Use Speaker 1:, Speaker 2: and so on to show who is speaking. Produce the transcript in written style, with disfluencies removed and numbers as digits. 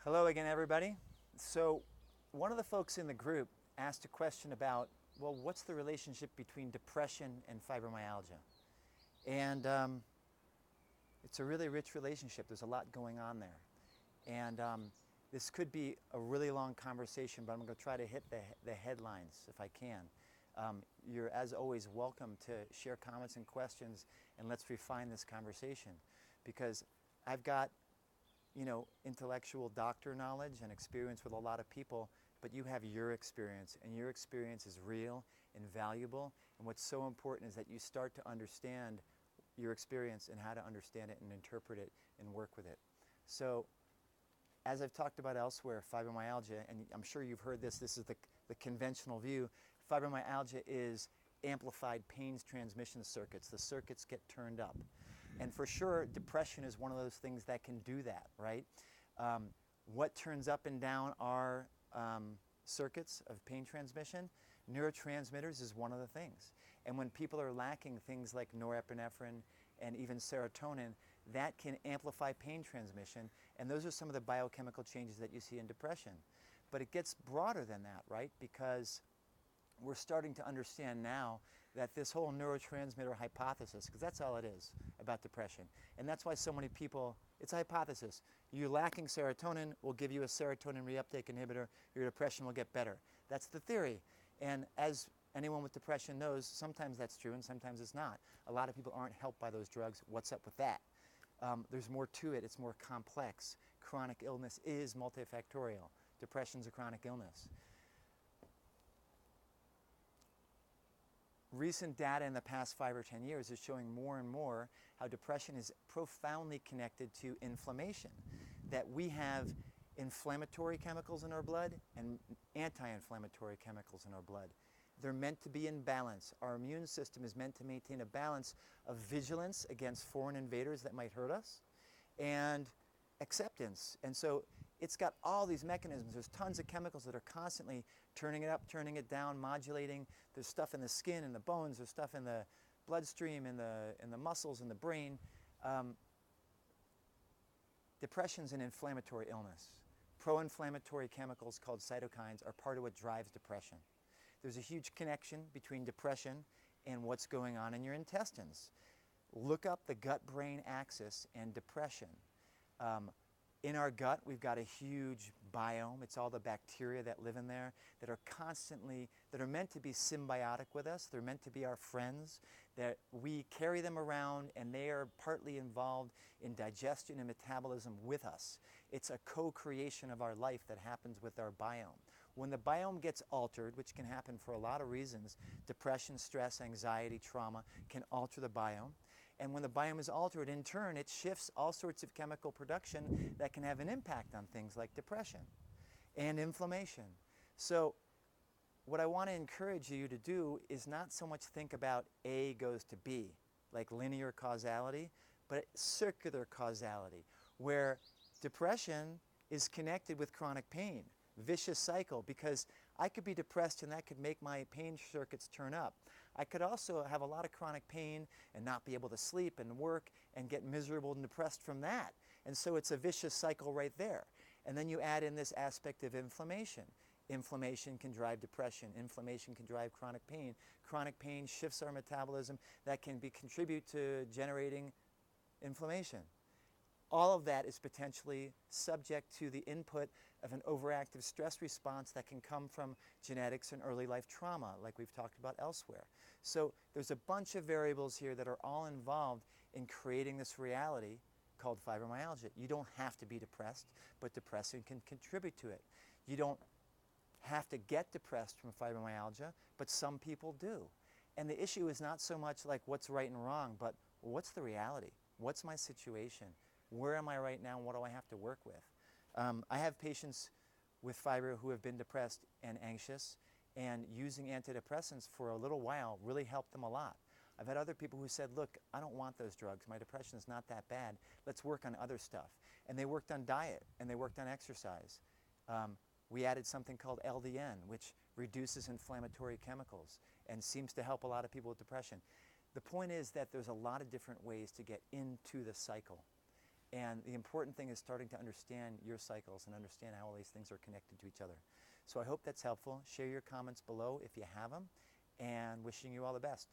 Speaker 1: Hello again, everybody. So one of the folks in the group asked a question about, well, what's the relationship between depression and fibromyalgia? And it's a really rich relationship. There's a lot going on there. And this could be a really long conversation, but I'm going to try to hit the headlines if I can. You're, as always, welcome to share comments and questions, and let's refine this conversation, because I've got intellectual doctor knowledge and experience with a lot of people, but you have your experience, and your experience is real and valuable. And what's so important is that you start to understand your experience and how to understand it and interpret it and work with it. So, as I've talked about elsewhere, fibromyalgia, and I'm sure you've heard this is the conventional view, fibromyalgia is amplified pain transmission circuits. The circuits get turned up. And for sure, depression is one of those things that can do that, right? What turns up and down our circuits of pain transmission? Neurotransmitters is one of the things. And when people are lacking things like norepinephrine and even serotonin, that can amplify pain transmission. And those are some of the biochemical changes that you see in depression. But it gets broader than that, right? Because we're starting to understand now that this whole neurotransmitter hypothesis, because that's all it is about depression, and that's why so many people, it's a hypothesis. You're lacking serotonin, we'll give you a serotonin reuptake inhibitor, your depression will get better. That's the theory. And as anyone with depression knows, sometimes that's true and sometimes it's not. A lot of people aren't helped by those drugs. What's up with that? There's more to it. It's more complex. Chronic illness is multifactorial. Depression's a chronic illness. Recent data in the past 5 or 10 years is showing more and more how depression is profoundly connected to inflammation. That we have inflammatory chemicals in our blood and anti-inflammatory chemicals in our blood. They're meant to be in balance. Our immune system is meant to maintain a balance of vigilance against foreign invaders that might hurt us and acceptance. And so it's got all these mechanisms. There's tons of chemicals that are constantly turning it up, turning it down, modulating. There's stuff in the skin and the bones. There's stuff in the bloodstream, in the muscles, in the brain. Depression's an inflammatory illness. Pro-inflammatory chemicals called cytokines are part of what drives depression. There's a huge connection between depression and what's going on in your intestines. Look up the gut-brain axis and depression. In our gut, we've got a huge biome. It's all the bacteria that live in there that are meant to be symbiotic with us. They're meant to be our friends, that we carry them around, and they are partly involved in digestion and metabolism with us. It's a co-creation of our life that happens with our biome. When the biome gets altered, which can happen for a lot of reasons, depression, stress, anxiety, trauma can alter the biome. And when the biome is altered, in turn, it shifts all sorts of chemical production that can have an impact on things like depression and inflammation. So what I want to encourage you to do is not so much think about A goes to B, like linear causality, but circular causality, where depression is connected with chronic pain. Vicious cycle, because I could be depressed and that could make my pain circuits turn up. I could also have a lot of chronic pain and not be able to sleep and work and get miserable and depressed from that. And so it's a vicious cycle right there. And then you add in this aspect of inflammation. Inflammation can drive depression. Inflammation can drive chronic pain. Chronic pain shifts our metabolism that can contribute to generating inflammation. All of that is potentially subject to the input of an overactive stress response that can come from genetics and early life trauma, like we've talked about elsewhere. So there's a bunch of variables here that are all involved in creating this reality called fibromyalgia. You don't have to be depressed, but depression can contribute to it. You don't have to get depressed from fibromyalgia, but some people do. And the issue is not so much like what's right and wrong, but what's the reality? What's my situation? Where am I right now and what do I have to work with? I have patients with fibro who have been depressed and anxious, and using antidepressants for a little while really helped them a lot. I've had other people who said, look, I don't want those drugs. My depression is not that bad. Let's work on other stuff. And they worked on diet and they worked on exercise. We added something called LDN, which reduces inflammatory chemicals and seems to help a lot of people with depression. The point is that there's a lot of different ways to get into the cycle. And the important thing is starting to understand your cycles and understand how all these things are connected to each other. So I hope that's helpful. Share your comments below if you have them, and wishing you all the best.